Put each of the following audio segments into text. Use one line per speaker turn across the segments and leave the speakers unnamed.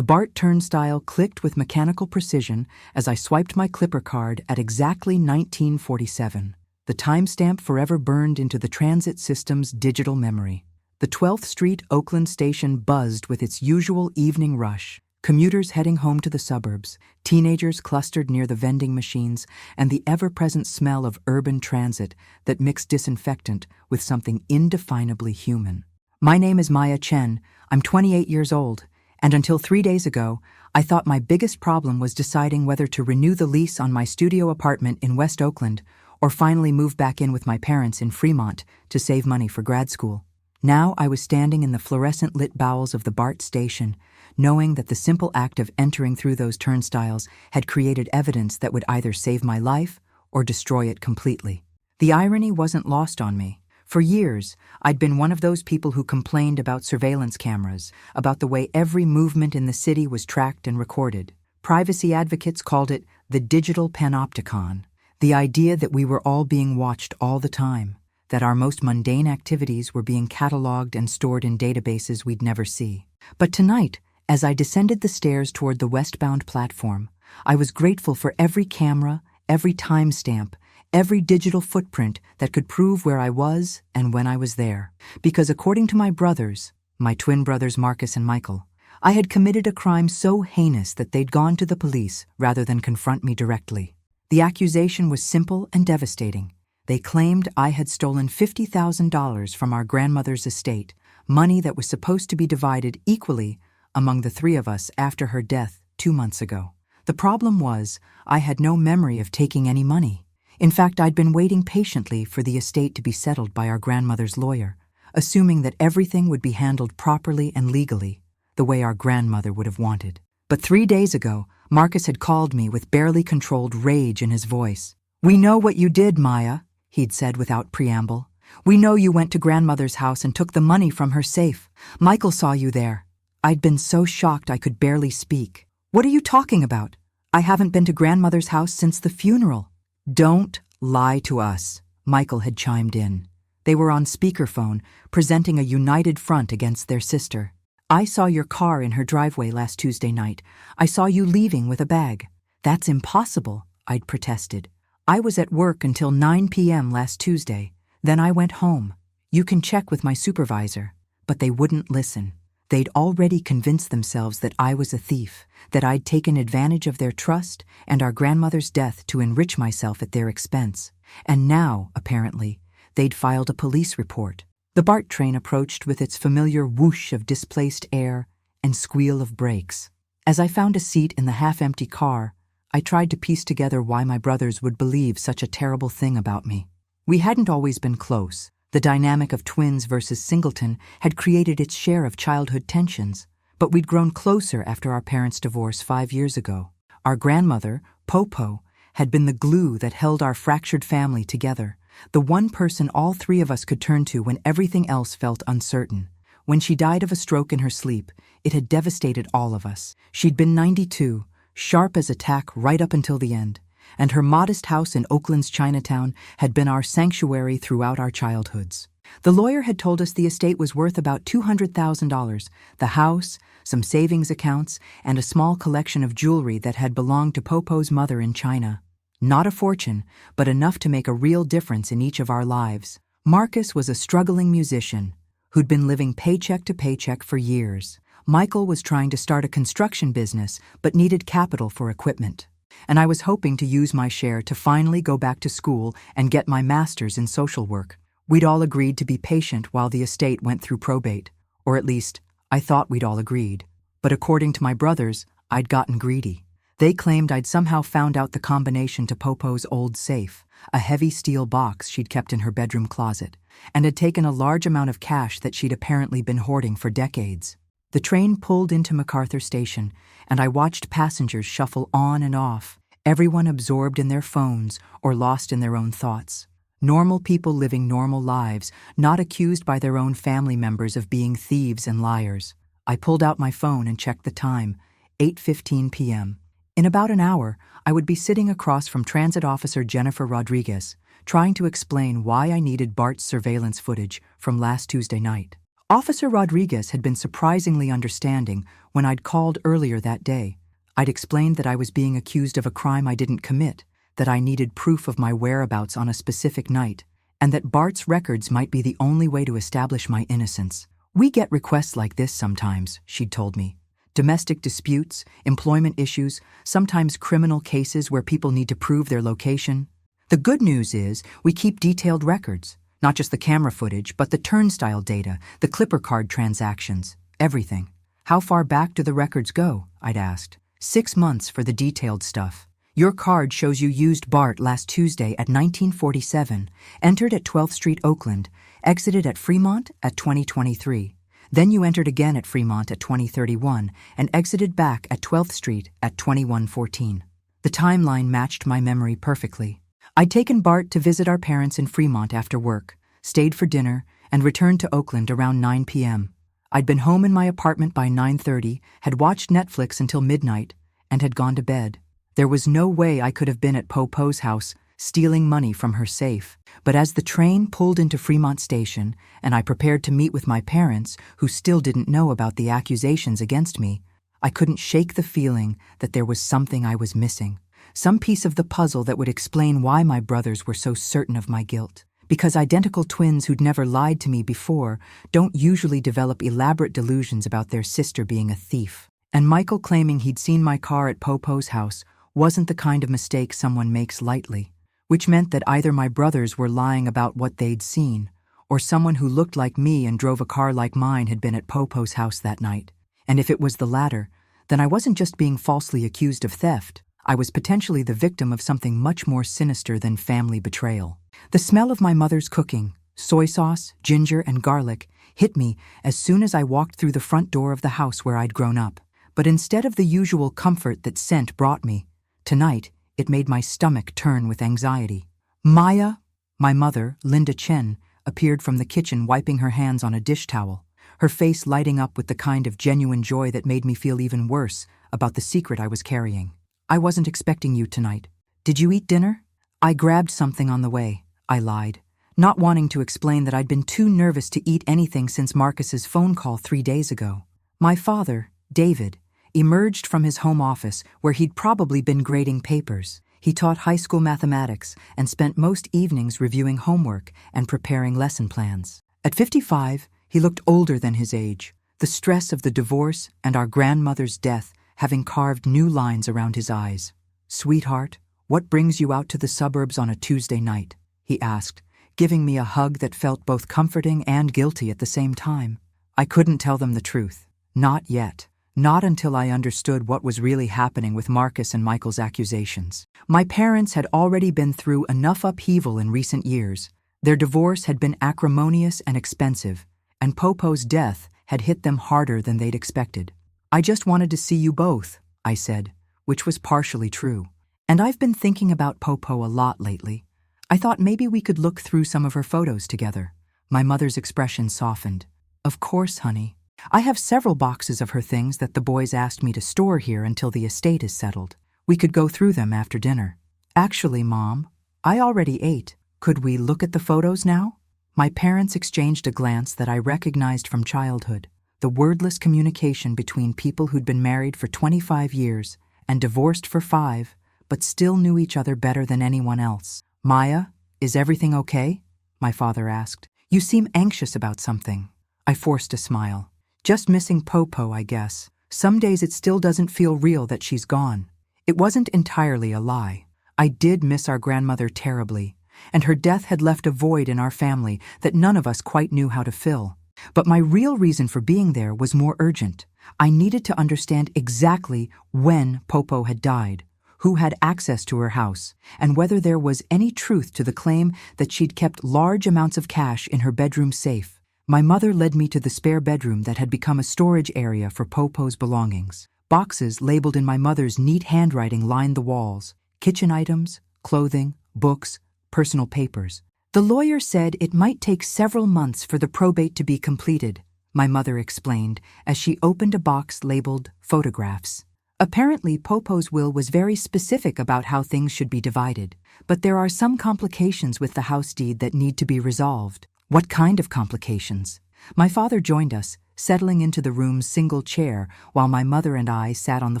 The BART turnstile clicked with mechanical precision as I swiped my clipper card at exactly 1947. The timestamp forever burned into the transit system's digital memory. The 12th Street Oakland station buzzed with its usual evening rush, commuters heading home to the suburbs, teenagers clustered near the vending machines, and the ever-present smell of urban transit that mixed disinfectant with something indefinably human. My name is Maya Chen. I'm 28 years old, and until 3 days ago, I thought my biggest problem was deciding whether to renew the lease on my studio apartment in West Oakland or finally move back in with my parents in Fremont to save money for grad school. Now I was standing in the fluorescent-lit bowels of the BART station, knowing that the simple act of entering through those turnstiles had created evidence that would either save my life or destroy it completely. The irony wasn't lost on me. For years, I'd been one of those people who complained about surveillance cameras, about the way every movement in the city was tracked and recorded. Privacy advocates called it the digital panopticon, the idea that we were all being watched all the time, that our most mundane activities were being catalogued and stored in databases we'd never see. But tonight, as I descended the stairs toward the westbound platform, I was grateful for every camera, every timestamp, every digital footprint that could prove where I was and when I was there. Because according to my brothers, my twin brothers Marcus and Michael, I had committed a crime so heinous that they'd gone to the police rather than confront me directly. The accusation was simple and devastating. They claimed I had stolen $50,000 from our grandmother's estate, money that was supposed to be divided equally among the three of us after her death 2 months ago. The problem was, I had no memory of taking any money. In fact, I'd been waiting patiently for the estate to be settled by our grandmother's lawyer, assuming that everything would be handled properly and legally, the way our grandmother would have wanted. But 3 days ago, Marcus had called me with barely controlled rage in his voice. "We know what you did, Maya," he'd said without preamble. "We know you went to grandmother's house and took the money from her safe. Michael saw you there." I'd been so shocked I could barely speak. "What are you talking about? I haven't been to grandmother's house since the funeral." "Don't lie to us," Michael had chimed in. They were on speakerphone, presenting a united front against their sister. "I saw your car in her driveway last Tuesday night. I saw you leaving with a bag." "That's impossible," I'd protested. "I was at work until 9 p.m. last Tuesday. Then I went home. You can check with my supervisor." But they wouldn't listen. They'd already convinced themselves that I was a thief, that I'd taken advantage of their trust and our grandmother's death to enrich myself at their expense. And now, apparently, they'd filed a police report. The BART train approached with its familiar whoosh of displaced air and squeal of brakes. As I found a seat in the half-empty car, I tried to piece together why my brothers would believe such a terrible thing about me. We hadn't always been close. The dynamic of twins versus singleton had created its share of childhood tensions, but we'd grown closer after our parents' divorce 5 years ago. Our grandmother, Popo, had been the glue that held our fractured family together, the one person all three of us could turn to when everything else felt uncertain. When she died of a stroke in her sleep, it had devastated all of us. She'd been 92, sharp as a tack right up until the end, and her modest house in Oakland's Chinatown had been our sanctuary throughout our childhoods. The lawyer had told us the estate was worth about $200,000, the house, some savings accounts, and a small collection of jewelry that had belonged to Popo's mother in China. Not a fortune, but enough to make a real difference in each of our lives. Marcus was a struggling musician who'd been living paycheck to paycheck for years. Michael was trying to start a construction business but needed capital for equipment. And I was hoping to use my share to finally go back to school and get my master's in social work. We'd all agreed to be patient while the estate went through probate, or at least, I thought we'd all agreed. But according to my brothers, I'd gotten greedy. They claimed I'd somehow found out the combination to Popo's old safe, a heavy steel box she'd kept in her bedroom closet, and had taken a large amount of cash that she'd apparently been hoarding for decades. The train pulled into MacArthur Station, and I watched passengers shuffle on and off, everyone absorbed in their phones or lost in their own thoughts. Normal people living normal lives, not accused by their own family members of being thieves and liars. I pulled out my phone and checked the time, 8:15 p.m. In about an hour, I would be sitting across from Transit Officer Jennifer Rodriguez, trying to explain why I needed BART's surveillance footage from last Tuesday night. Officer Rodriguez had been surprisingly understanding when I'd called earlier that day. I'd explained that I was being accused of a crime I didn't commit, that I needed proof of my whereabouts on a specific night, and that BART's records might be the only way to establish my innocence. "We get requests like this sometimes," she'd told me. "Domestic disputes, employment issues, sometimes criminal cases where people need to prove their location. The good news is we keep detailed records, not just the camera footage, but the turnstile data, the clipper card transactions, everything." "How far back do the records go?" I'd asked. 6 months for the detailed stuff. "Your card shows you used BART last Tuesday at 1947, entered at 12th Street, Oakland, exited at Fremont at 2023. Then you entered again at Fremont at 2031 and exited back at 12th Street at 2114. The timeline matched my memory perfectly. I'd taken BART to visit our parents in Fremont after work, stayed for dinner, and returned to Oakland around 9 p.m. I'd been home in my apartment by 9:30, had watched Netflix until midnight, and had gone to bed. There was no way I could have been at Po's house, stealing money from her safe. But as the train pulled into Fremont Station and I prepared to meet with my parents, who still didn't know about the accusations against me, I couldn't shake the feeling that there was something I was missing, some piece of the puzzle that would explain why my brothers were so certain of my guilt. Because identical twins who'd never lied to me before don't usually develop elaborate delusions about their sister being a thief. And Michael claiming he'd seen my car at Po's house wasn't the kind of mistake someone makes lightly, which meant that either my brothers were lying about what they'd seen, or someone who looked like me and drove a car like mine had been at Po's house that night. And if it was the latter, then I wasn't just being falsely accused of theft, I was potentially the victim of something much more sinister than family betrayal. The smell of my mother's cooking, soy sauce, ginger, and garlic, hit me as soon as I walked through the front door of the house where I'd grown up. But instead of the usual comfort that scent brought me, tonight it made my stomach turn with anxiety. Maya, my mother, Linda Chen, appeared from the kitchen wiping her hands on a dish towel, her face lighting up with the kind of genuine joy that made me feel even worse about the secret I was carrying. "I wasn't expecting you tonight. Did you eat dinner?" "I grabbed something on the way," I lied, not wanting to explain that I'd been too nervous to eat anything since Marcus's phone call 3 days ago. My father, David, emerged from his home office where he'd probably been grading papers. He taught high school mathematics and spent most evenings reviewing homework and preparing lesson plans. At 55, he looked older than his age, the stress of the divorce and our grandmother's death having carved new lines around his eyes. "Sweetheart, what brings you out to the suburbs on a Tuesday night?" he asked, giving me a hug that felt both comforting and guilty at the same time. I couldn't tell them the truth. Not yet. Not until I understood what was really happening with Marcus and Michael's accusations. My parents had already been through enough upheaval in recent years. Their divorce had been acrimonious and expensive, and Po's death had hit them harder than they'd expected. "I just wanted to see you both," I said, which was partially true. "And I've been thinking about Po a lot lately. I thought maybe we could look through some of her photos together." My mother's expression softened. "Of course, honey. I have several boxes of her things that the boys asked me to store here until the estate is settled. We could go through them after dinner." "Actually, Mom, I already ate. Could we look at the photos now?" My parents exchanged a glance that I recognized from childhood, the wordless communication between people who'd been married for 25 years and divorced for 5, but still knew each other better than anyone else. "Maya, is everything okay?" my father asked. "You seem anxious about something." I forced a smile. "Just missing Po, I guess. Some days it still doesn't feel real that she's gone." It wasn't entirely a lie. I did miss our grandmother terribly, and her death had left a void in our family that none of us quite knew how to fill. But my real reason for being there was more urgent. I needed to understand exactly when Po had died, who had access to her house, and whether there was any truth to the claim that she'd kept large amounts of cash in her bedroom safe. My mother led me to the spare bedroom that had become a storage area for Po's belongings. Boxes labeled in my mother's neat handwriting lined the walls. Kitchen items, clothing, books, personal papers. "The lawyer said it might take several months for the probate to be completed," my mother explained as she opened a box labeled photographs. Apparently, Po's will was very specific about how things should be divided, but there are some complications with the house deed that need to be resolved. "What kind of complications?" My father joined us, settling into the room's single chair while my mother and I sat on the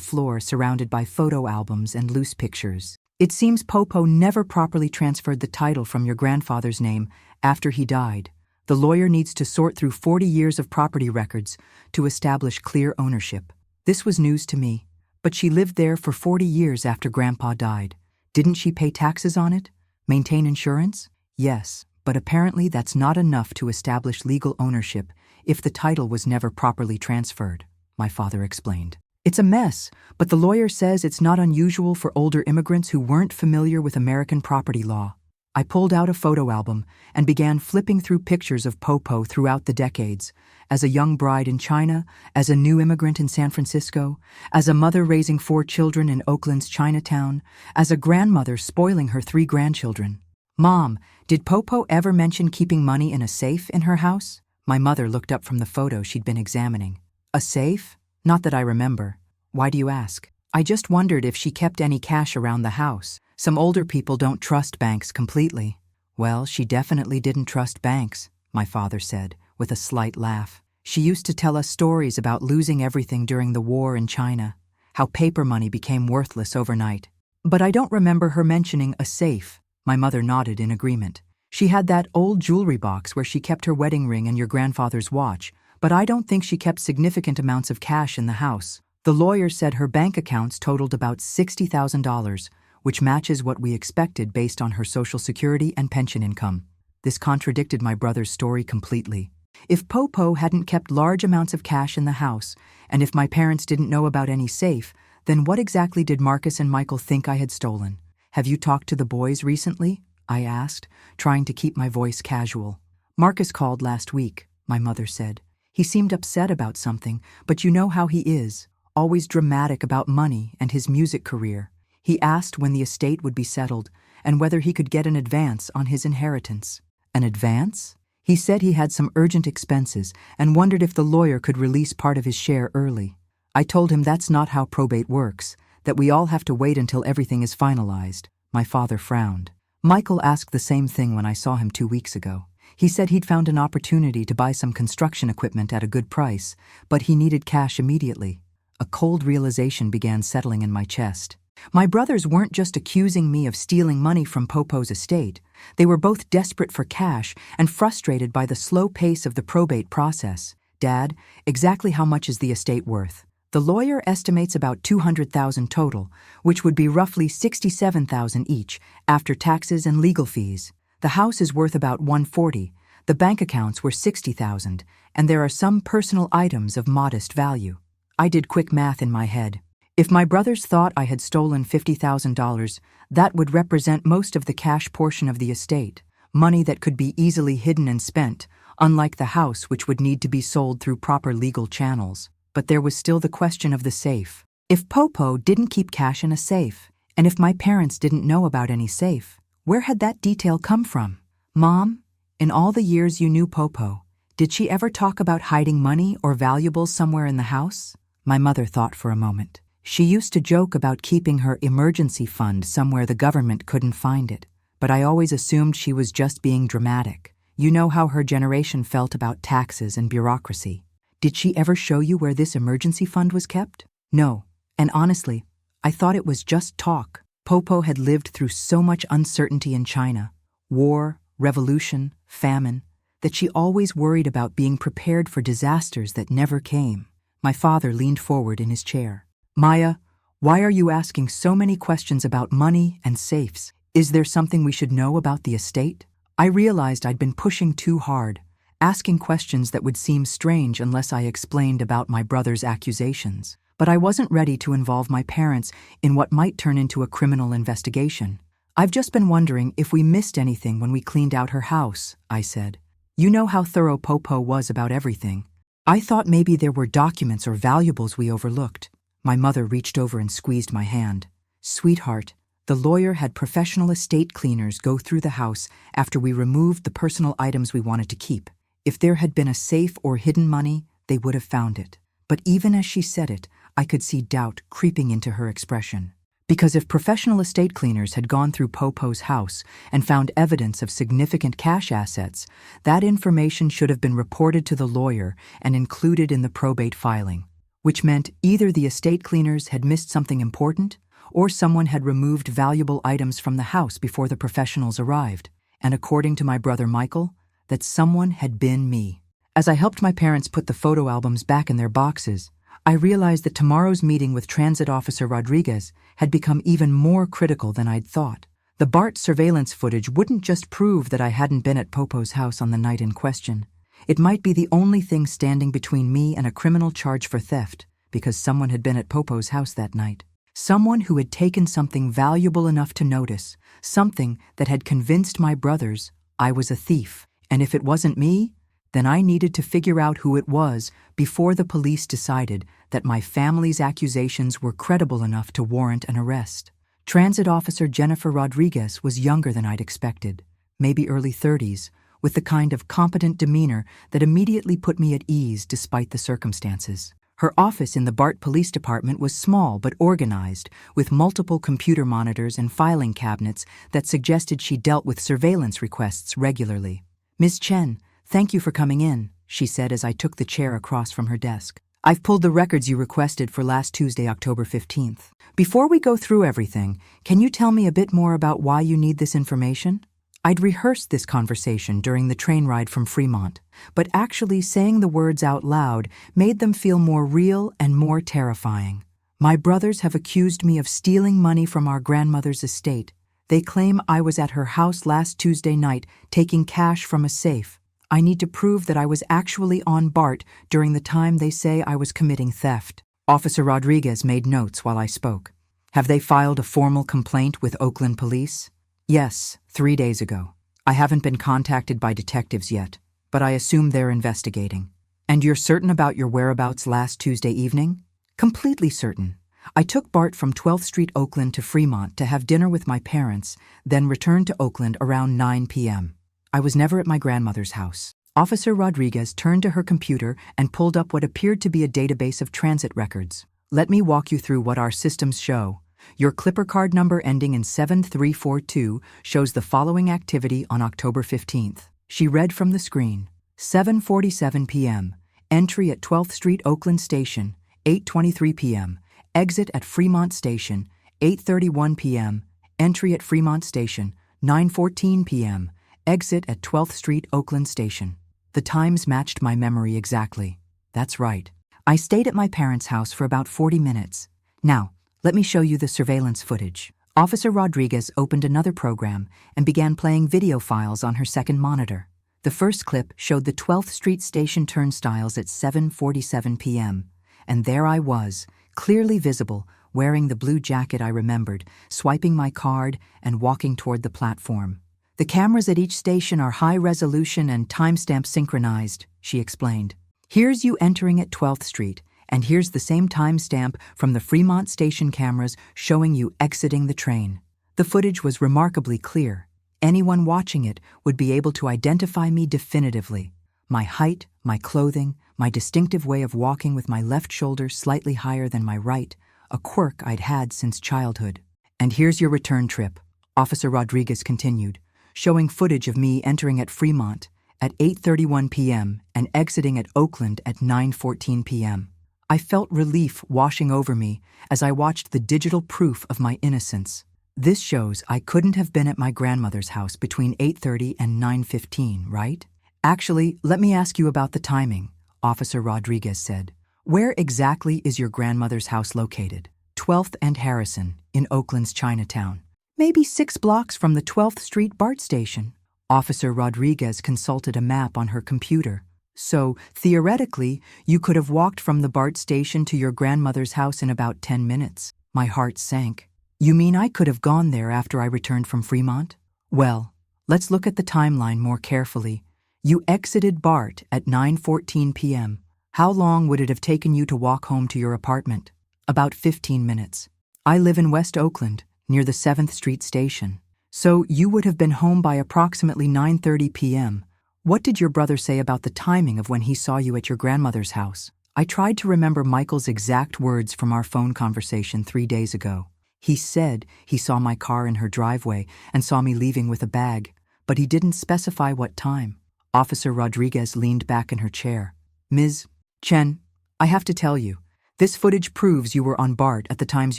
floor surrounded by photo albums and loose pictures. It seems Popo never properly transferred the title from your grandfather's name after he died. The lawyer needs to sort through 40 years of property records to establish clear ownership. This was news to me, but she lived there for 40 years after Grandpa died. Didn't she pay taxes on it? Maintain insurance? Yes, but apparently that's not enough to establish legal ownership if the title was never properly transferred, my father explained. It's a mess, but the lawyer says it's not unusual for older immigrants who weren't familiar with American property law. I pulled out a photo album and began flipping through pictures of Popo throughout the decades, as a young bride in China, as a new immigrant in San Francisco, as a mother raising 4 children in Oakland's Chinatown, as a grandmother spoiling her 3 grandchildren. Mom, did Popo ever mention keeping money in a safe in her house? My mother looked up from the photo she'd been examining. A safe? Not that I remember. Why do you ask? I just wondered if she kept any cash around the house. Some older people don't trust banks completely. Well, she definitely didn't trust banks, my father said, with a slight laugh. She used to tell us stories about losing everything during the war in China, how paper money became worthless overnight. But I don't remember her mentioning a safe. My mother nodded in agreement. She had that old jewelry box where she kept her wedding ring and your grandfather's watch, but I don't think she kept significant amounts of cash in the house. The lawyer said her bank accounts totaled about $60,000, which matches what we expected based on her Social Security and pension income. This contradicted my brother's story completely. If Popo hadn't kept large amounts of cash in the house, and if my parents didn't know about any safe, then what exactly did Marcus and Michael think I had stolen? Have you talked to the boys recently? I asked, trying to keep my voice casual. Marcus called last week, my mother said. He seemed upset about something, but you know how he is, always dramatic about money and his music career. He asked when the estate would be settled and whether he could get an advance on his inheritance. An advance? He said he had some urgent expenses and wondered if the lawyer could release part of his share early. I told him that's not how probate works, that we all have to wait until everything is finalized. My father frowned. Michael asked the same thing when I saw him 2 weeks ago. He said he'd found an opportunity to buy some construction equipment at a good price, but he needed cash immediately. A cold realization began settling in my chest. My brothers weren't just accusing me of stealing money from Popo's estate. They were both desperate for cash and frustrated by the slow pace of the probate process. Dad, exactly how much is the estate worth? The lawyer estimates about $200,000 total, which would be roughly $67,000 each, after taxes and legal fees. The house is worth about $140,000, the bank accounts were $60,000, and there are some personal items of modest value. I did quick math in my head. If my brothers thought I had stolen $50,000, that would represent most of the cash portion of the estate, money that could be easily hidden and spent, unlike the house which would need to be sold through proper legal channels. But there was still the question of the safe. If Popo didn't keep cash in a safe, and if my parents didn't know about any safe, where had that detail come from? Mom, in all the years you knew Popo, did she ever talk about hiding money or valuables somewhere in the house? My mother thought for a moment. She used to joke about keeping her emergency fund somewhere the government couldn't find it, but I always assumed she was just being dramatic. You know how her generation felt about taxes and bureaucracy. Did she ever show you where this emergency fund was kept? No, and honestly, I thought it was just talk. Popo had lived through so much uncertainty in China, war, revolution, famine, that she always worried about being prepared for disasters that never came. My father leaned forward in his chair. Maya, why are you asking so many questions about money and safes? Is there something we should know about the estate? I realized I'd been pushing too hard, asking questions that would seem strange unless I explained about my brother's accusations. But I wasn't ready to involve my parents in what might turn into a criminal investigation. I've just been wondering if we missed anything when we cleaned out her house, I said. You know how thorough Popo was about everything. I thought maybe there were documents or valuables we overlooked. My mother reached over and squeezed my hand. Sweetheart, the lawyer had professional estate cleaners go through the house after we removed the personal items we wanted to keep. If there had been a safe or hidden money, they would have found it. But even as she said it, I could see doubt creeping into her expression. Because if professional estate cleaners had gone through Popo's house and found evidence of significant cash assets, that information should have been reported to the lawyer and included in the probate filing, which meant either the estate cleaners had missed something important or someone had removed valuable items from the house before the professionals arrived, and according to my brother Michael, that someone had been me. As I helped my parents put the photo albums back in their boxes, I realized that tomorrow's meeting with Transit Officer Rodriguez had become even more critical than I'd thought. The BART surveillance footage wouldn't just prove that I hadn't been at Popo's house on the night in question. It might be the only thing standing between me and a criminal charge for theft, because someone had been at Popo's house that night. Someone who had taken something valuable enough to notice, something that had convinced my brothers I was a thief. And if it wasn't me, then I needed to figure out who it was before the police decided that my family's accusations were credible enough to warrant an arrest. Transit Officer Jennifer Rodriguez was younger than I'd expected, maybe early 30s, with the kind of competent demeanor that immediately put me at ease despite the circumstances. Her office in the BART Police Department was small but organized, with multiple computer monitors and filing cabinets that suggested she dealt with surveillance requests regularly. "Ms. Chen, thank you for coming in," she said as I took the chair across from her desk. "I've pulled the records you requested for last Tuesday, October 15th. Before we go through everything, can you tell me a bit more about why you need this information?" I'd rehearsed this conversation during the train ride from Fremont, but actually saying the words out loud made them feel more real and more terrifying. My brothers have accused me of stealing money from our grandmother's estate. They claim I was at her house last Tuesday night taking cash from a safe. I need to prove that I was actually on BART during the time they say I was committing theft. Officer Rodriguez made notes while I spoke. "Have they filed a formal complaint with Oakland police?" "Yes, 3 days ago. I haven't been contacted by detectives yet, but I assume they're investigating." "And you're certain about your whereabouts last Tuesday evening?" "Completely certain. I took BART from 12th Street, Oakland to Fremont to have dinner with my parents, then returned to Oakland around 9 p.m. I was never at my grandmother's house." Officer Rodriguez turned to her computer and pulled up what appeared to be a database of transit records. "Let me walk you through what our systems show. Your Clipper card number ending in 7342 shows the following activity on October 15th. She read from the screen. 7:47 p.m. Entry at 12th Street, Oakland Station. 8:23 p.m. Exit at Fremont Station. 8:31 p.m. Entry at Fremont Station. 9:14 p.m. Exit at 12th Street, Oakland Station. The times matched my memory exactly. That's right. I stayed at my parents' house for about 40 minutes. Now, let me show you the surveillance footage." Officer Rodriguez opened another program and began playing video files on her second monitor. The first clip showed the 12th Street Station turnstiles at 7:47 p.m., and there I was, clearly visible, wearing the blue jacket I remembered, swiping my card and walking toward the platform. "The cameras at each station are high resolution and timestamp synchronized," she explained. "Here's you entering at 12th Street, and here's the same timestamp from the Fremont Station cameras showing you exiting the train." The footage was remarkably clear. Anyone watching it would be able to identify me definitively. My height, my clothing, my distinctive way of walking with my left shoulder slightly higher than my right, a quirk I'd had since childhood. "And here's your return trip," Officer Rodriguez continued, showing footage of me entering at Fremont at 8:31 p.m. and exiting at Oakland at 9:14 p.m. I felt relief washing over me as I watched the digital proof of my innocence. This shows I couldn't have been at my grandmother's house between 8:30 and 9:15, right? "Actually, let me ask you about the timing," Officer Rodriguez said. "Where exactly is your grandmother's house located?" 12th and Harrison, in Oakland's Chinatown. "Maybe 6 blocks from the 12th Street BART station." Officer Rodriguez consulted a map on her computer. "So, theoretically, you could have walked from the BART station to your grandmother's house in about 10 minutes. My heart sank. "You mean I could have gone there after I returned from Fremont?" "Well, let's look at the timeline more carefully. You exited BART at 9:14 p.m. How long would it have taken you to walk home to your apartment?" "About 15 minutes. I live in West Oakland, near the 7th Street station. So you would have been home by approximately 9:30 p.m. What did your brother say about the timing of when he saw you at your grandmother's house?" I tried to remember Michael's exact words from our phone conversation 3 days ago. He said he saw my car in her driveway and saw me leaving with a bag, but he didn't specify what time. Officer Rodriguez leaned back in her chair. Ms. Chen, I have to tell you, this footage proves you were on BART at the times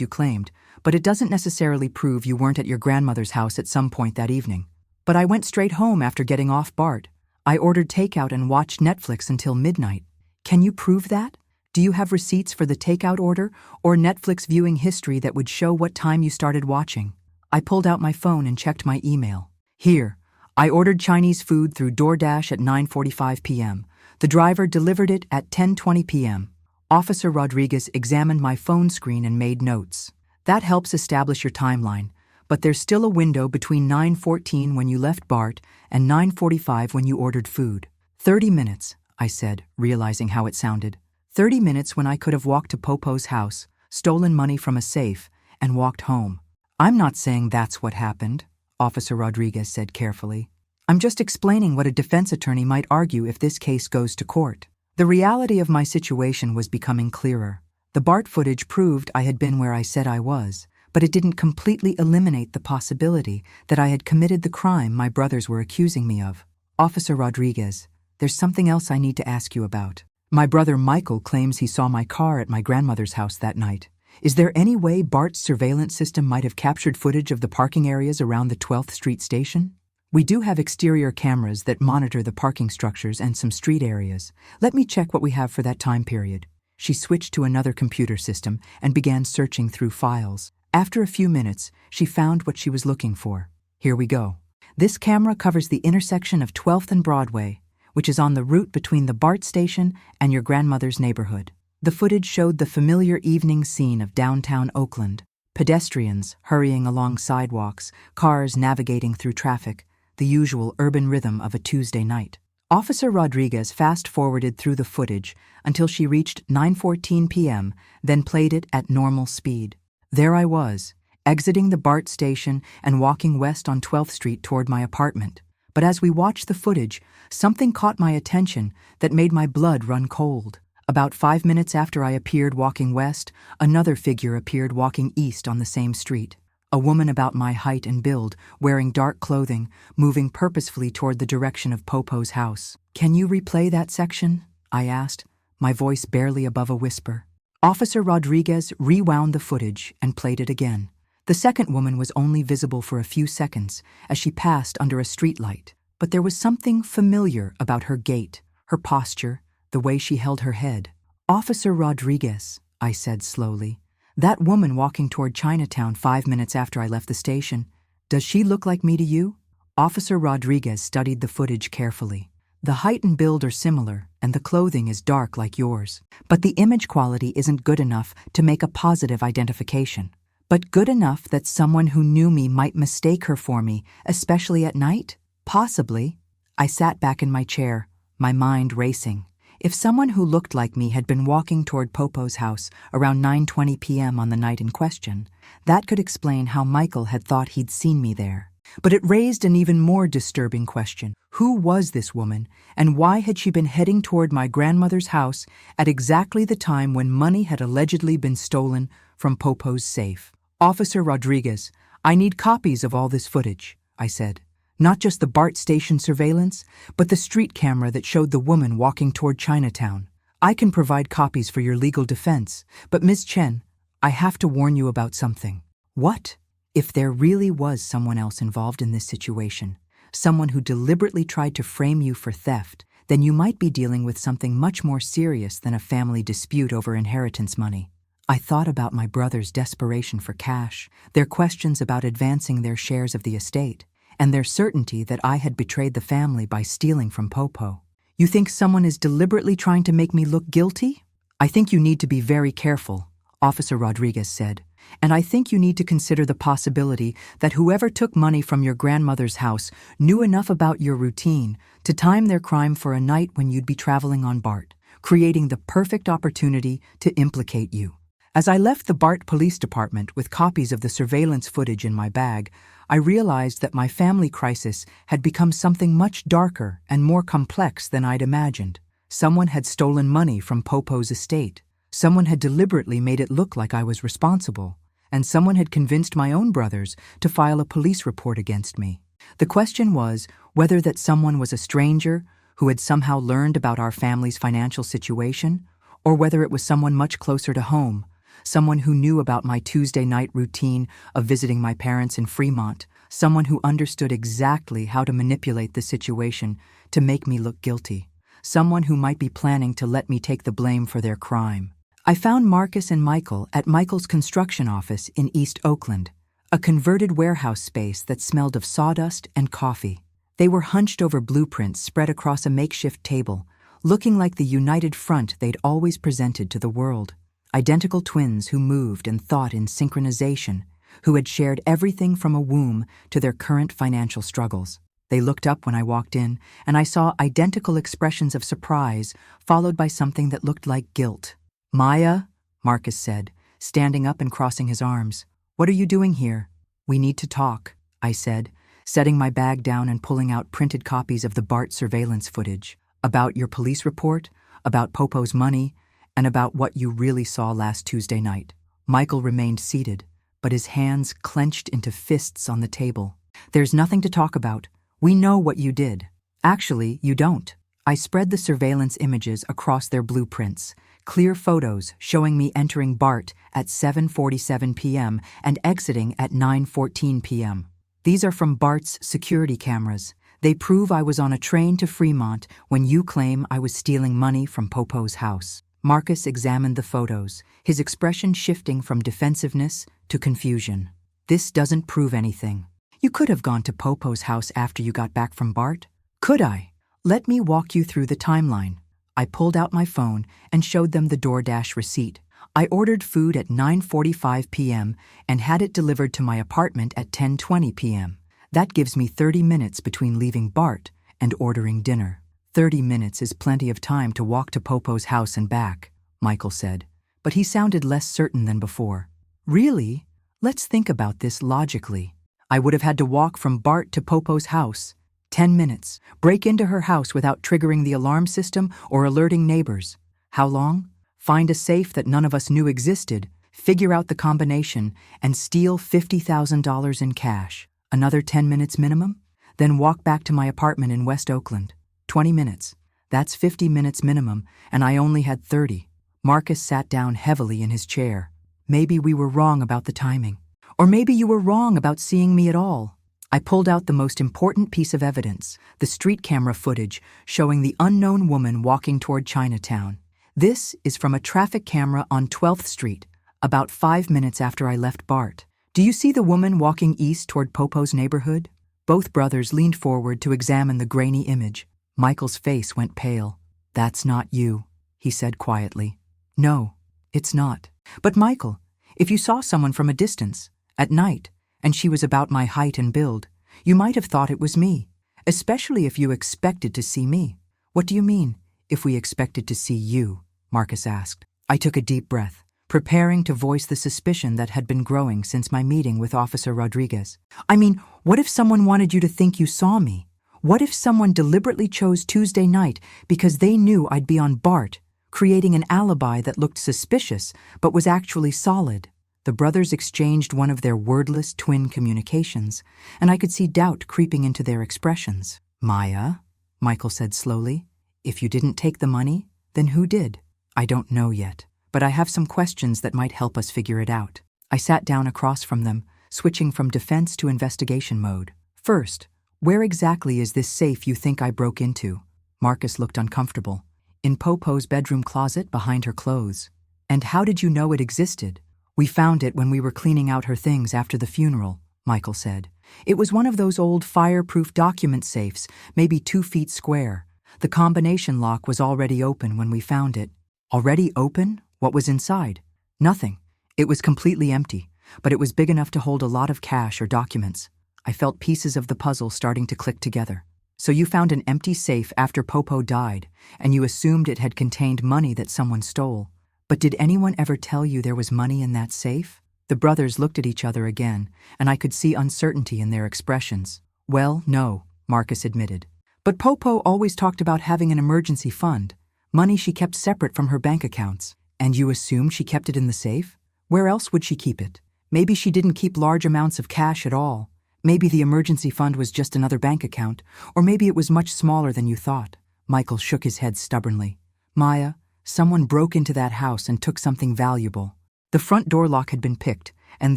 you claimed, but it doesn't necessarily prove you weren't at your grandmother's house at some point that evening. But I went straight home after getting off BART. I ordered takeout and watched Netflix until midnight. Can you prove that? Do you have receipts for the takeout order or Netflix viewing history that would show what time you started watching? I pulled out my phone and checked my email. Here, I ordered Chinese food through DoorDash at 9:45 p.m. The driver delivered it at 10:20 p.m. Officer Rodriguez examined my phone screen and made notes. That helps establish your timeline, but there's still a window between 9:14 when you left BART and 9:45 when you ordered food. 30 minutes, I said, realizing how it sounded. 30 minutes when I could have walked to Popo's house, stolen money from a safe, and walked home. I'm not saying that's what happened, Officer Rodriguez said carefully. I'm just explaining what a defense attorney might argue if this case goes to court. The reality of my situation was becoming clearer. The BART footage proved I had been where I said I was, but it didn't completely eliminate the possibility that I had committed the crime my brothers were accusing me of. Officer Rodriguez, there's something else I need to ask you about. My brother Michael claims he saw my car at my grandmother's house that night. Is there any way BART's surveillance system might have captured footage of the parking areas around the 12th Street station? We do have exterior cameras that monitor the parking structures and some street areas. Let me check what we have for that time period. She switched to another computer system and began searching through files. After a few minutes, she found what she was looking for. Here we go. This camera covers the intersection of 12th and Broadway, which is on the route between the BART station and your grandmother's neighborhood. The footage showed the familiar evening scene of downtown Oakland. Pedestrians hurrying along sidewalks, cars navigating through traffic, the usual urban rhythm of a Tuesday night. Officer Rodriguez fast-forwarded through the footage until she reached 9:14 p.m., then played it at normal speed. There I was, exiting the BART station and walking west on 12th Street toward my apartment. But as we watched the footage, something caught my attention that made my blood run cold. About 5 minutes after I appeared walking west, another figure appeared walking east on the same street. A woman about my height and build, wearing dark clothing, moving purposefully toward the direction of Popo's house. Can you replay that section? I asked, my voice barely above a whisper. Officer Rodriguez rewound the footage and played it again. The second woman was only visible for a few seconds as she passed under a streetlight, but there was something familiar about her gait, her posture, the way she held her head. Officer Rodriguez, I said slowly, that woman walking toward Chinatown 5 minutes after I left the station, does she look like me to you? Officer Rodriguez studied the footage carefully. The height and build are similar, and the clothing is dark like yours. But the image quality isn't good enough to make a positive identification. But good enough that someone who knew me might mistake her for me, especially at night? Possibly. I sat back in my chair, my mind racing. If someone who looked like me had been walking toward Popo's house around 9:20 p.m. on the night in question, that could explain how Michael had thought he'd seen me there. But it raised an even more disturbing question. Who was this woman, and why had she been heading toward my grandmother's house at exactly the time when money had allegedly been stolen from Popo's safe? Officer Rodriguez, I need copies of all this footage, I said. Not just the BART station surveillance, but the street camera that showed the woman walking toward Chinatown. I can provide copies for your legal defense, but Ms. Chen, I have to warn you about something. What? If there really was someone else involved in this situation, someone who deliberately tried to frame you for theft, then you might be dealing with something much more serious than a family dispute over inheritance money. I thought about my brother's desperation for cash, their questions about advancing their shares of the estate, and their certainty that I had betrayed the family by stealing from Popo. You think someone is deliberately trying to make me look guilty? I think you need to be very careful, Officer Rodriguez said. And I think you need to consider the possibility that whoever took money from your grandmother's house knew enough about your routine to time their crime for a night when you'd be traveling on BART, creating the perfect opportunity to implicate you. As I left the BART police department with copies of the surveillance footage in my bag, I realized that my family crisis had become something much darker and more complex than I'd imagined. Someone had stolen money from Popo's estate. Someone had deliberately made it look like I was responsible. and someone had convinced my own brothers to file a police report against me. The question was whether that someone was a stranger who had somehow learned about our family's financial situation, or whether it was someone much closer to home, someone who knew about my Tuesday night routine of visiting my parents in Fremont, someone who understood exactly how to manipulate the situation to make me look guilty, someone who might be planning to let me take the blame for their crime. I found Marcus and Michael at Michael's construction office in East Oakland, a converted warehouse space that smelled of sawdust and coffee. They were hunched over blueprints spread across a makeshift table, looking like the united front they'd always presented to the world. Identical twins who moved and thought in synchronization, who had shared everything from a womb to their current financial struggles. They looked up when I walked in, and I saw identical expressions of surprise, followed by something that looked like guilt. "Maya," Marcus said, standing up and crossing his arms. "What are you doing here?" "We need to talk," I said, setting my bag down and pulling out printed copies of the BART surveillance footage. "About your police report, about Popo's money, and about what you really saw last Tuesday night." Michael remained seated, but his hands clenched into fists on the table. "There's nothing to talk about. We know what you did." "Actually, you don't." I spread the surveillance images across their blueprints, clear photos showing me entering BART at 7:47 p.m. and exiting at 9:14 p.m. These are from BART's security cameras. They prove I was on a train to Fremont when you claim I was stealing money from Popo's house. Marcus examined the photos, his expression shifting from defensiveness to confusion. "This doesn't prove anything. You could have gone to Popo's house after you got back from BART. Could I? Let me walk you through the timeline." I pulled out my phone and showed them the DoorDash receipt. I ordered food at 9:45 p.m. and had it delivered to my apartment at 10:20 p.m. That gives me 30 minutes between leaving BART and ordering dinner. 30 minutes is plenty of time to walk to Popo's house and back, Michael said, but he sounded less certain than before. "Really? Let's think about this logically. I would have had to walk from BART to Popo's house. 10 minutes. Break into her house without triggering the alarm system or alerting neighbors. How long? Find a safe that none of us knew existed, figure out the combination, and steal $50,000 in cash. Another 10 minutes minimum? Then walk back to my apartment in West Oakland. 20 minutes. That's 50 minutes minimum, and I only had 30. Marcus sat down heavily in his chair. "Maybe we were wrong about the timing. Or maybe you were wrong about seeing me at all." I pulled out the most important piece of evidence, the street camera footage showing the unknown woman walking toward Chinatown. This is from a traffic camera on 12th Street, about 5 minutes after I left BART. "Do you see the woman walking east toward Popo's neighborhood?" Both brothers leaned forward to examine the grainy image. Michael's face went pale. "That's not you," he said quietly. "No, it's not. But Michael, if you saw someone from a distance, at night, and she was about my height and build, you might have thought it was me, especially if you expected to see me." "What do you mean, if we expected to see you?" Marcus asked. I took a deep breath, preparing to voice the suspicion that had been growing since my meeting with Officer Rodriguez. "I mean, what if someone wanted you to think you saw me? What if someone deliberately chose Tuesday night because they knew I'd be on BART, creating an alibi that looked suspicious but was actually solid?" The brothers exchanged one of their wordless twin communications, and I could see doubt creeping into their expressions. "Maya," Michael said slowly, "if you didn't take the money, then who did?" "I don't know yet, but I have some questions that might help us figure it out." I sat down across from them, switching from defense to investigation mode. "First, where exactly is this safe you think I broke into?" Marcus looked uncomfortable. "In Popo's bedroom closet behind her clothes." "And how did you know it existed?" "We found it when we were cleaning out her things after the funeral," Michael said. "It was one of those old fireproof document safes, maybe 2 feet square. The combination lock was already open when we found it." "Already open? What was inside?" "Nothing. It was completely empty, but it was big enough to hold a lot of cash or documents." I felt pieces of the puzzle starting to click together. "So you found an empty safe after Popo died, and you assumed it had contained money that someone stole. But did anyone ever tell you there was money in that safe?" The brothers looked at each other again, and I could see uncertainty in their expressions. "Well, no," Marcus admitted. "But Popo always talked about having an emergency fund, money she kept separate from her bank accounts. And you assumed she kept it in the safe? Where else would she keep it? Maybe she didn't keep large amounts of cash at all. Maybe the emergency fund was just another bank account, or maybe it was much smaller than you thought. Michael shook his head stubbornly. Maya, someone broke into that house and took something valuable. The front door lock had been picked, and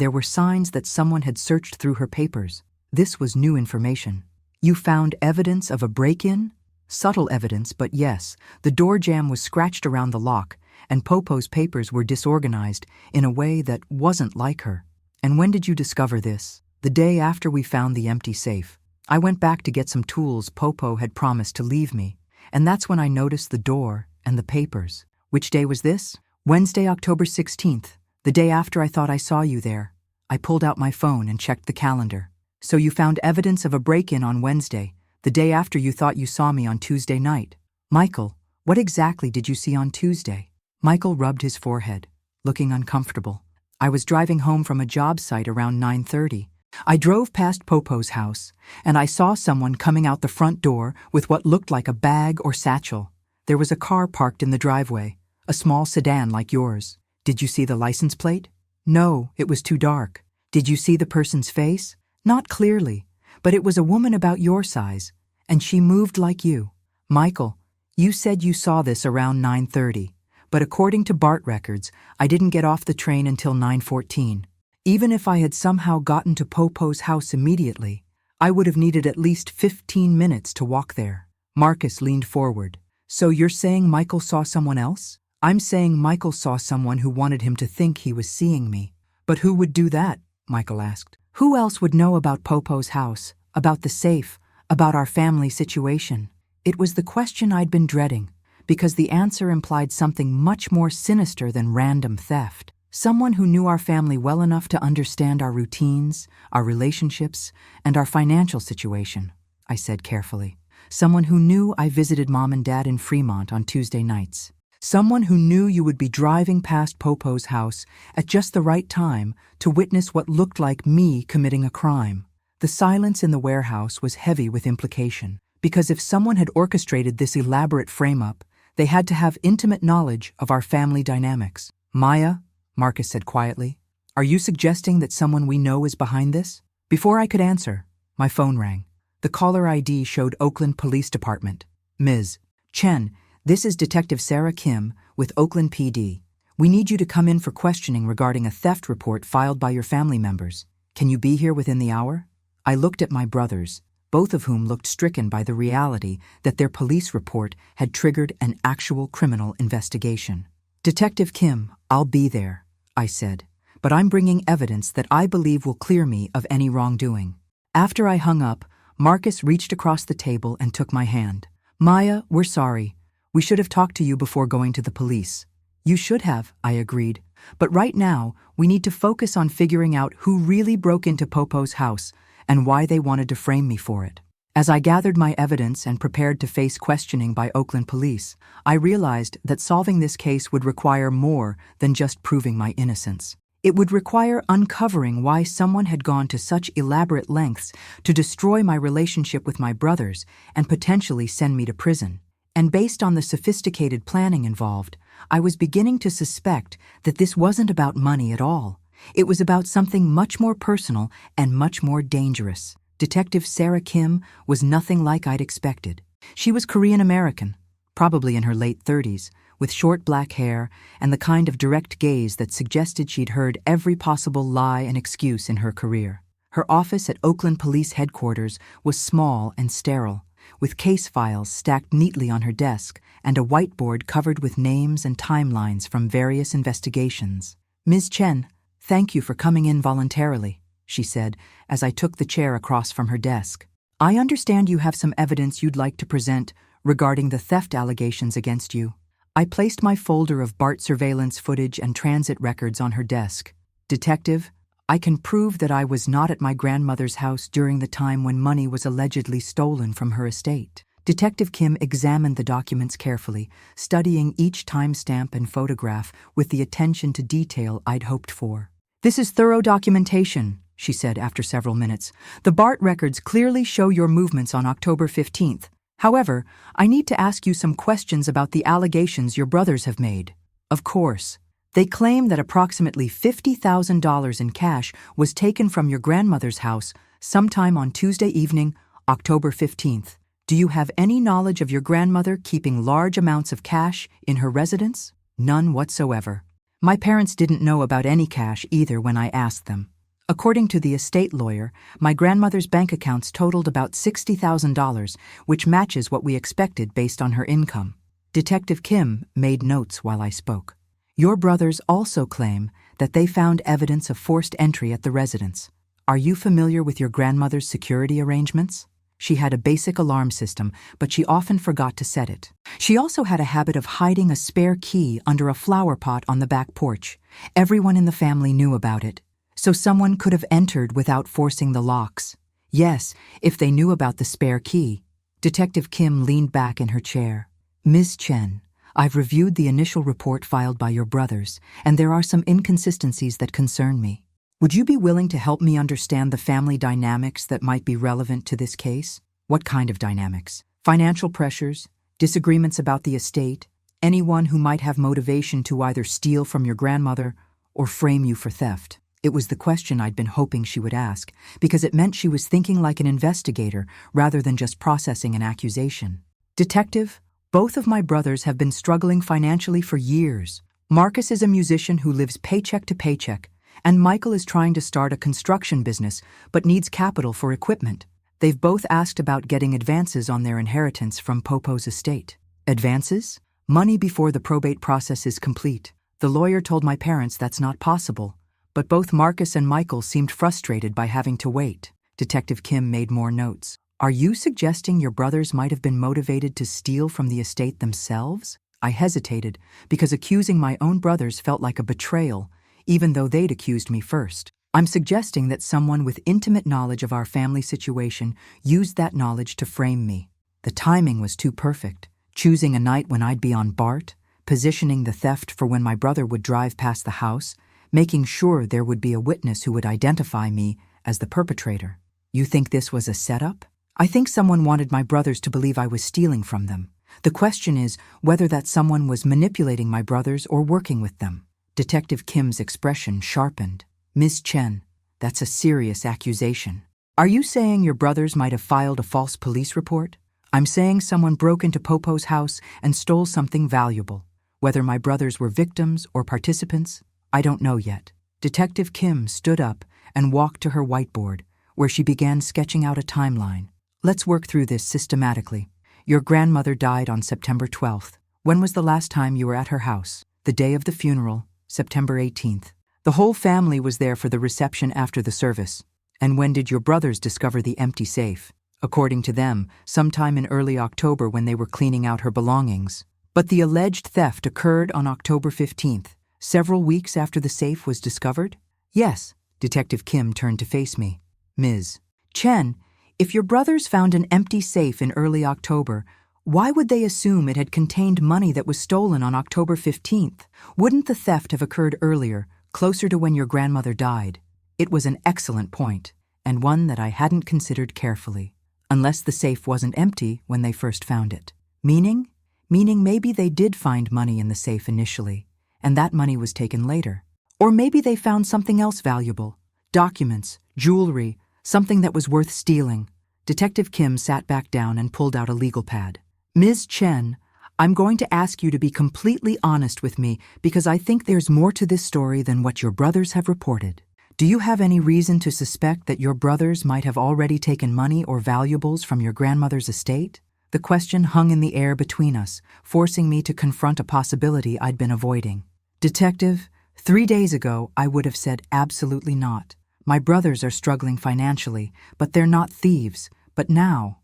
there were signs that someone had searched through her papers. This was new information. You found evidence of a break-in? Subtle evidence, but yes, the door jamb was scratched around the lock, and Popo's papers were disorganized in a way that wasn't like her. And when did you discover this? The day after we found the empty safe. I went back to get some tools Popo had promised to leave me, and that's when I noticed the door and the papers. Which day was this? Wednesday, October 16th, the day after I thought I saw you there. I pulled out my phone and checked the calendar. So you found evidence of a break-in on Wednesday, the day after you thought you saw me on Tuesday night. Michael, what exactly did you see on Tuesday? Michael rubbed his forehead, looking uncomfortable. I was driving home from a job site around 9:30. I drove past Popo's house, and I saw someone coming out the front door with what looked like a bag or satchel. There was a car parked in the driveway, a small sedan like yours. Did you see the license plate? No, it was too dark. Did you see the person's face? Not clearly, but it was a woman about your size, and she moved like you. Michael, you said you saw this around 9:30, but according to BART records, I didn't get off the train until 9:14. Even if I had somehow gotten to Popo's house immediately, I would have needed at least 15 minutes to walk there. Marcus leaned forward. So you're saying Michael saw someone else? I'm saying Michael saw someone who wanted him to think he was seeing me. But who would do that? Michael asked. Who else would know about Popo's house, about the safe, about our family situation? It was the question I'd been dreading, because the answer implied something much more sinister than random theft. Someone who knew our family well enough to understand our routines, our relationships, and our financial situation, I said carefully. Someone who knew I visited Mom and Dad in Fremont on Tuesday nights. Someone who knew you would be driving past Popo's house at just the right time to witness what looked like me committing a crime. The silence in the warehouse was heavy with implication, because if someone had orchestrated this elaborate frame-up, they had to have intimate knowledge of our family dynamics. Maya, Marcus said quietly, are you suggesting that someone we know is behind this? Before I could answer, my phone rang. The caller ID showed Oakland Police Department. Ms. Chen, this is Detective Sarah Kim with Oakland PD. We need you to come in for questioning regarding a theft report filed by your family members. Can you be here within the hour? I looked at my brothers, both of whom looked stricken by the reality that their police report had triggered an actual criminal investigation. Detective Kim, I'll be there, I said, but I'm bringing evidence that I believe will clear me of any wrongdoing. After I hung up, Marcus reached across the table and took my hand. Maya, we're sorry. We should have talked to you before going to the police. You should have, I agreed. But right now, we need to focus on figuring out who really broke into Popo's house and why they wanted to frame me for it. As I gathered my evidence and prepared to face questioning by Oakland police, I realized that solving this case would require more than just proving my innocence. It would require uncovering why someone had gone to such elaborate lengths to destroy my relationship with my brothers and potentially send me to prison. And based on the sophisticated planning involved, I was beginning to suspect that this wasn't about money at all. It was about something much more personal and much more dangerous. Detective Sarah Kim was nothing like I'd expected. She was Korean American, probably in her late 30s, with short black hair and the kind of direct gaze that suggested she'd heard every possible lie and excuse in her career. Her office at Oakland Police Headquarters was small and sterile, with case files stacked neatly on her desk and a whiteboard covered with names and timelines from various investigations. Ms. Chen, thank you for coming in voluntarily, she said as I took the chair across from her desk. I understand you have some evidence you'd like to present regarding the theft allegations against you. I placed my folder of BART surveillance footage and transit records on her desk. Detective, I can prove that I was not at my grandmother's house during the time when money was allegedly stolen from her estate. Detective Kim examined the documents carefully, studying each timestamp and photograph with the attention to detail I'd hoped for. This is thorough documentation, she said after several minutes. The BART records clearly show your movements on October 15th. However, I need to ask you some questions about the allegations your brothers have made. Of course. They claim that approximately $50,000 in cash was taken from your grandmother's house sometime on Tuesday evening, October 15th. Do you have any knowledge of your grandmother keeping large amounts of cash in her residence? None whatsoever. My parents didn't know about any cash either when I asked them. According to the estate lawyer, my grandmother's bank accounts totaled about $60,000, which matches what we expected based on her income. Detective Kim made notes while I spoke. Your brothers also claim that they found evidence of forced entry at the residence. Are you familiar with your grandmother's security arrangements? She had a basic alarm system, but she often forgot to set it. She also had a habit of hiding a spare key under a flower pot on the back porch. Everyone in the family knew about it, so someone could have entered without forcing the locks. Yes, if they knew about the spare key. Detective Kim leaned back in her chair. Ms. Chen, I've reviewed the initial report filed by your brothers, and there are some inconsistencies that concern me. Would you be willing to help me understand the family dynamics that might be relevant to this case? What kind of dynamics? Financial pressures, disagreements about the estate, anyone who might have motivation to either steal from your grandmother or frame you for theft. It was the question I'd been hoping she would ask, because it meant she was thinking like an investigator rather than just processing an accusation. Detective, both of my brothers have been struggling financially for years. Marcus is a musician who lives paycheck to paycheck, and Michael is trying to start a construction business but needs capital for equipment. They've both asked about getting advances on their inheritance from Popo's estate. Advances? Money before the probate process is complete. The lawyer told my parents that's not possible, but both Marcus and Michael seemed frustrated by having to wait. Detective Kim made more notes. Are you suggesting your brothers might have been motivated to steal from the estate themselves? I hesitated, because accusing my own brothers felt like a betrayal, even though they'd accused me first. I'm suggesting that someone with intimate knowledge of our family situation used that knowledge to frame me. The timing was too perfect, choosing a night when I'd be on BART, positioning the theft for when my brother would drive past the house, making sure there would be a witness who would identify me as the perpetrator. You think this was a setup? I think someone wanted my brothers to believe I was stealing from them. The question is whether that someone was manipulating my brothers or working with them. Detective Kim's expression sharpened. Ms. Chen, that's a serious accusation. Are you saying your brothers might have filed a false police report? I'm saying someone broke into Popo's house and stole something valuable. Whether my brothers were victims or participants, I don't know yet. Detective Kim stood up and walked to her whiteboard, where she began sketching out a timeline. Let's work through this systematically. Your grandmother died on September 12th. When was the last time you were at her house? The day of the funeral, September 18th. The whole family was there for the reception after the service. And when did your brothers discover the empty safe? According to them, sometime in early October when they were cleaning out her belongings. But the alleged theft occurred on October 15th, several weeks after the safe was discovered? Yes. Detective Kim turned to face me. Ms. Chen, if your brothers found an empty safe in early October, why would they assume it had contained money that was stolen on October 15th? Wouldn't the theft have occurred earlier, closer to when your grandmother died? It was an excellent point, and one that I hadn't considered carefully. Unless the safe wasn't empty when they first found it. Meaning maybe they did find money in the safe initially, and that money was taken later. Or maybe they found something else valuable. Documents, jewelry, something that was worth stealing. Detective Kim sat back down and pulled out a legal pad. Ms. Chen, I'm going to ask you to be completely honest with me because I think there's more to this story than what your brothers have reported. Do you have any reason to suspect that your brothers might have already taken money or valuables from your grandmother's estate? The question hung in the air between us, forcing me to confront a possibility I'd been avoiding. Detective, 3 days ago I would have said absolutely not. My brothers are struggling financially, but they're not thieves. But now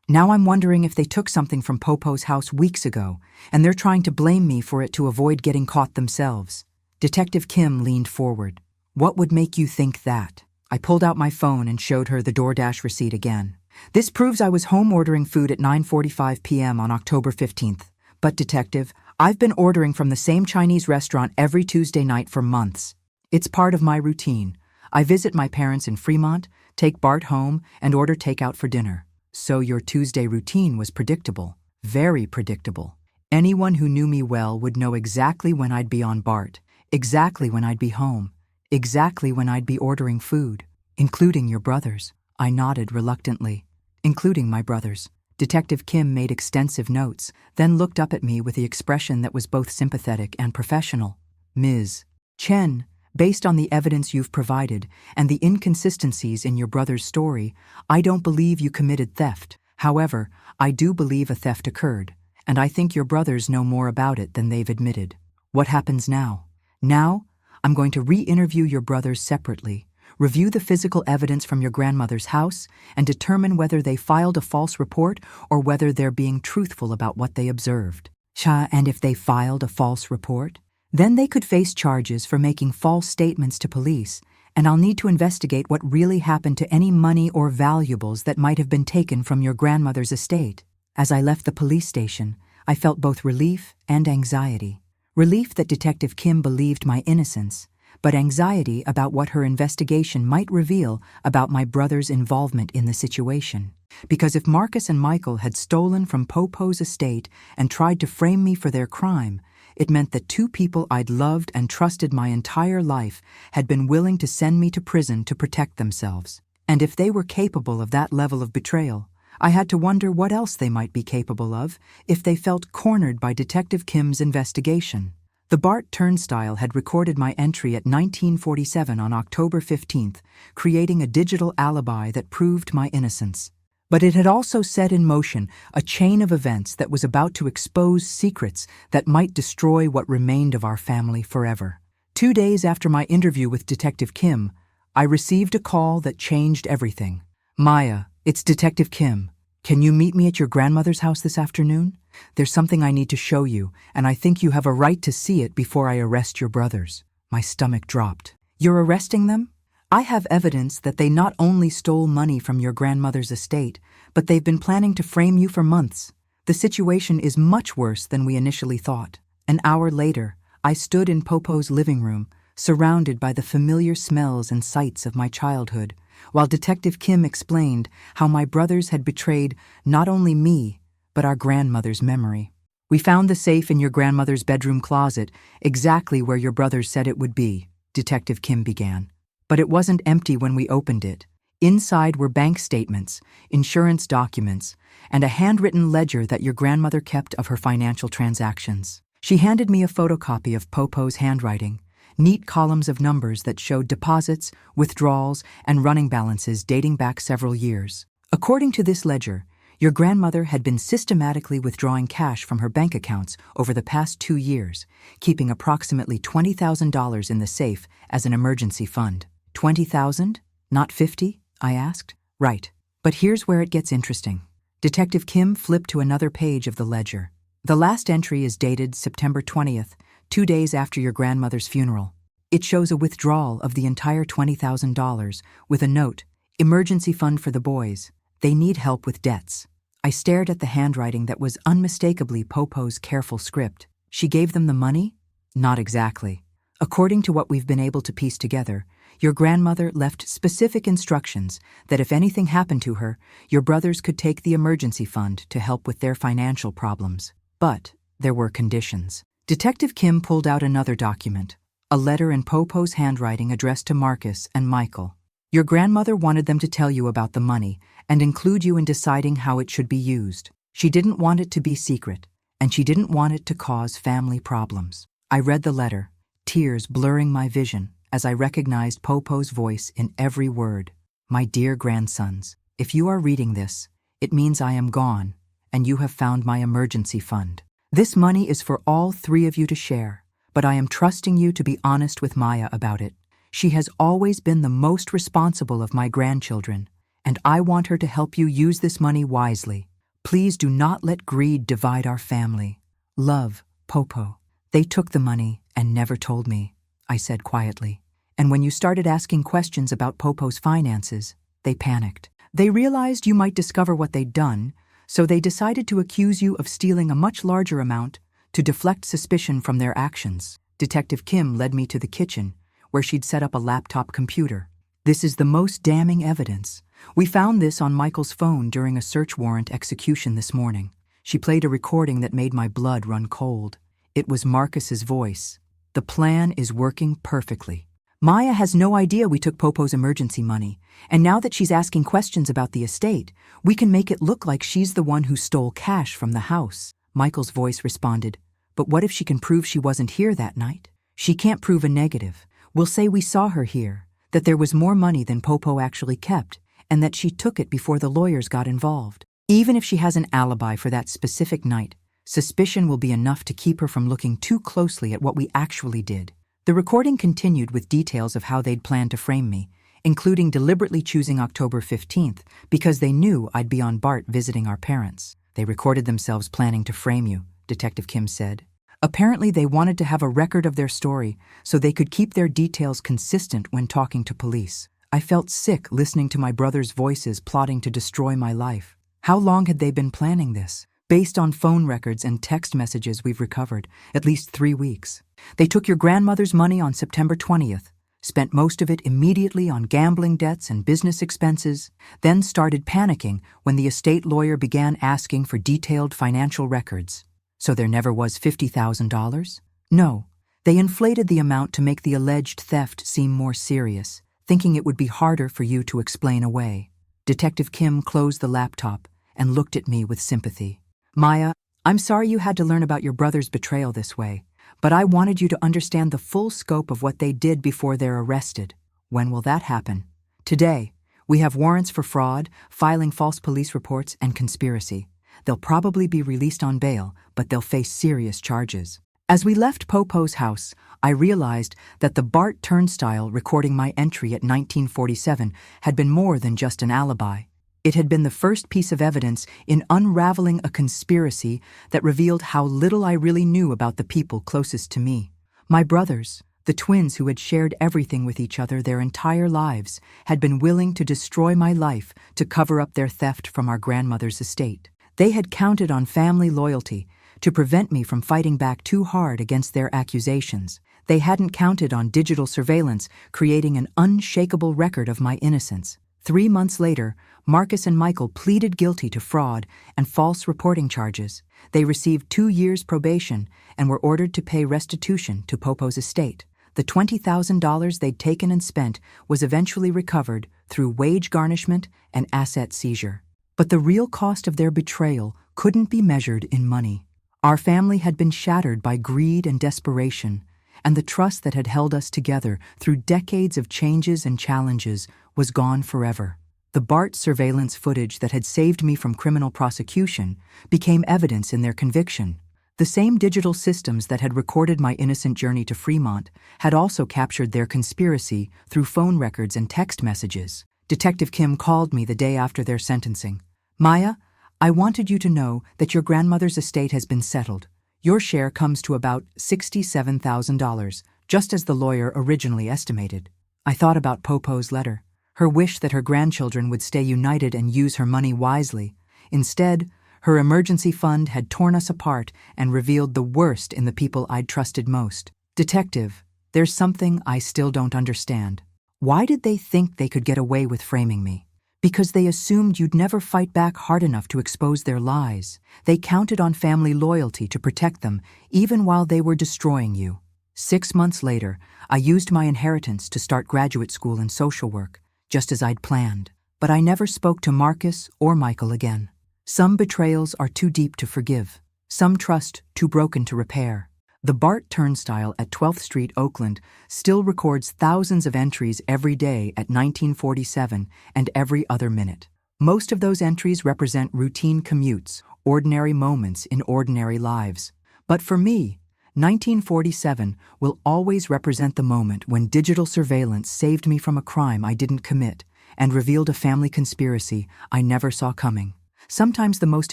I'm wondering if they took something from Popo's house weeks ago, and they're trying to blame me for it to avoid getting caught themselves. Detective Kim leaned forward. What would make you think that? I pulled out my phone and showed her the DoorDash receipt again. This proves I was home ordering food at 9:45 p.m. on October 15th. But detective, I've been ordering from the same Chinese restaurant every Tuesday night for months. It's part of my routine. I visit my parents in Fremont, take BART home, and order takeout for dinner. So your Tuesday routine was predictable. Very predictable. Anyone who knew me well would know exactly when I'd be on BART, exactly when I'd be home, exactly when I'd be ordering food, including your brothers. I nodded reluctantly. Including my brothers. Detective Kim made extensive notes, then looked up at me with the expression that was both sympathetic and professional. Ms. Chen, based on the evidence you've provided and the inconsistencies in your brother's story, I don't believe you committed theft. However, I do believe a theft occurred, and I think your brothers know more about it than they've admitted. What happens now? Now, I'm going to re-interview your brothers separately, review the physical evidence from your grandmother's house, and determine whether they filed a false report or whether they're being truthful about what they observed. And if they filed a false report? Then they could face charges for making false statements to police, and I'll need to investigate what really happened to any money or valuables that might have been taken from your grandmother's estate. As I left the police station, I felt both relief and anxiety. Relief that Detective Kim believed my innocence, but anxiety about what her investigation might reveal about my brother's involvement in the situation. Because if Marcus and Michael had stolen from Popo's estate and tried to frame me for their crime, it meant that two people I'd loved and trusted my entire life had been willing to send me to prison to protect themselves. And if they were capable of that level of betrayal, I had to wonder what else they might be capable of if they felt cornered by Detective Kim's investigation. The BART turnstile had recorded my entry at 1947 on October 15th, creating a digital alibi that proved my innocence. But it had also set in motion a chain of events that was about to expose secrets that might destroy what remained of our family forever. 2 days after my interview with Detective Kim, I received a call that changed everything. Maya, it's Detective Kim. Can you meet me at your grandmother's house this afternoon? There's something I need to show you, and I think you have a right to see it before I arrest your brothers. My stomach dropped. You're arresting them? I have evidence that they not only stole money from your grandmother's estate, but they've been planning to frame you for months. The situation is much worse than we initially thought. An hour later, I stood in Popo's living room, surrounded by the familiar smells and sights of my childhood, while Detective Kim explained how my brothers had betrayed not only me, but our grandmother's memory. We found the safe in your grandmother's bedroom closet, exactly where your brothers said it would be, Detective Kim began. But it wasn't empty when we opened it. Inside were bank statements, insurance documents, and a handwritten ledger that your grandmother kept of her financial transactions. She handed me a photocopy of Popo's handwriting, neat columns of numbers that showed deposits, withdrawals, and running balances dating back several years. According to this ledger, your grandmother had been systematically withdrawing cash from her bank accounts over the past 2 years, keeping approximately $20,000 in the safe as an emergency fund. 20,000? Not 50? I asked. Right. But here's where it gets interesting. Detective Kim flipped to another page of the ledger. The last entry is dated September 20th, 2 days after your grandmother's funeral. It shows a withdrawal of the entire $20,000 with a note, "Emergency fund for the boys. They need help with debts." I stared at the handwriting that was unmistakably Popo's careful script. She gave them the money? Not exactly. According to what we've been able to piece together, your grandmother left specific instructions that if anything happened to her, your brothers could take the emergency fund to help with their financial problems. But there were conditions. Detective Kim pulled out another document, a letter in Popo's handwriting addressed to Marcus and Michael. Your grandmother wanted them to tell you about the money and include you in deciding how it should be used. She didn't want it to be secret, and she didn't want it to cause family problems. I read the letter, tears blurring my vision as I recognized Popo's voice in every word. My dear grandsons, if you are reading this, it means I am gone, and you have found my emergency fund. This money is for all 3 of you to share, but I am trusting you to be honest with Maya about it. She has always been the most responsible of my grandchildren, and I want her to help you use this money wisely. Please do not let greed divide our family. Love, Popo. They took the money and never told me, I said quietly. And when you started asking questions about Popo's finances, they panicked. They realized you might discover what they'd done, so they decided to accuse you of stealing a much larger amount to deflect suspicion from their actions. Detective Kim led me to the kitchen, where she'd set up a laptop computer. This is the most damning evidence. We found this on Michael's phone during a search warrant execution this morning. She played a recording that made my blood run cold. It was Marcus's voice. "The plan is working perfectly. Maya has no idea we took Popo's emergency money, and now that she's asking questions about the estate, we can make it look like she's the one who stole cash from the house." Michael's voice responded, "But what if she can prove she wasn't here that night? She can't prove a negative. We'll say we saw her here, that there was more money than Popo actually kept, and that she took it before the lawyers got involved. Even if she has an alibi for that specific night, suspicion will be enough to keep her from looking too closely at what we actually did." The recording continued with details of how they'd planned to frame me, including deliberately choosing October 15th because they knew I'd be on BART visiting our parents. "They recorded themselves planning to frame you," Detective Kim said. "Apparently they wanted to have a record of their story so they could keep their details consistent when talking to police." I felt sick listening to my brother's voices plotting to destroy my life. How long had they been planning this? Based on phone records and text messages we've recovered, at least 3 weeks. "They took your grandmother's money on September 20th, spent most of it immediately on gambling debts and business expenses, then started panicking when the estate lawyer began asking for detailed financial records. So there never was $50,000? No. They inflated the amount to make the alleged theft seem more serious, thinking it would be harder for you to explain away." Detective Kim closed the laptop and looked at me with sympathy. "Maya, I'm sorry you had to learn about your brother's betrayal this way, but I wanted you to understand the full scope of what they did before they're arrested." "When will that happen?" "Today. We have warrants for fraud, filing false police reports, and conspiracy. They'll probably be released on bail, but they'll face serious charges." As we left Popo's house, I realized that the BART turnstile recording my entry at 1947 had been more than just an alibi. It had been the first piece of evidence in unraveling a conspiracy that revealed how little I really knew about the people closest to me. My brothers, the twins who had shared everything with each other their entire lives, had been willing to destroy my life to cover up their theft from our grandmother's estate. They had counted on family loyalty to prevent me from fighting back too hard against their accusations. They hadn't counted on digital surveillance creating an unshakable record of my innocence. 3 months later, Marcus and Michael pleaded guilty to fraud and false reporting charges. They received 2 years probation and were ordered to pay restitution to Popo's estate. The $20,000 they'd taken and spent was eventually recovered through wage garnishment and asset seizure. But the real cost of their betrayal couldn't be measured in money. Our family had been shattered by greed and desperation, and the trust that had held us together through decades of changes and challenges was gone forever. The BART surveillance footage that had saved me from criminal prosecution became evidence in their conviction. The same digital systems that had recorded my innocent journey to Fremont had also captured their conspiracy through phone records and text messages. Detective Kim called me the day after their sentencing. "Maya, I wanted you to know that your grandmother's estate has been settled. Your share comes to about $67,000, just as the lawyer originally estimated." I thought about Popo's letter, her wish that her grandchildren would stay united and use her money wisely. Instead, her emergency fund had torn us apart and revealed the worst in the people I'd trusted most. "Detective, there's something I still don't understand. Why did they think they could get away with framing me? Because they assumed you'd never fight back hard enough to expose their lies. They counted on family loyalty to protect them, even while they were destroying you. 6 months later, I used my inheritance to start graduate school in social work, just as I'd planned. But I never spoke to Marcus or Michael again. Some betrayals are too deep to forgive. Some trust too broken to repair. The BART turnstile at 12th Street, Oakland, still records thousands of entries every day at 1947 and every other minute. Most of those entries represent routine commutes, ordinary moments in ordinary lives. But for me, 1947 will always represent the moment when digital surveillance saved me from a crime I didn't commit and revealed a family conspiracy I never saw coming. Sometimes the most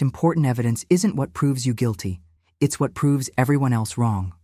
important evidence isn't what proves you guilty. It's what proves everyone else wrong.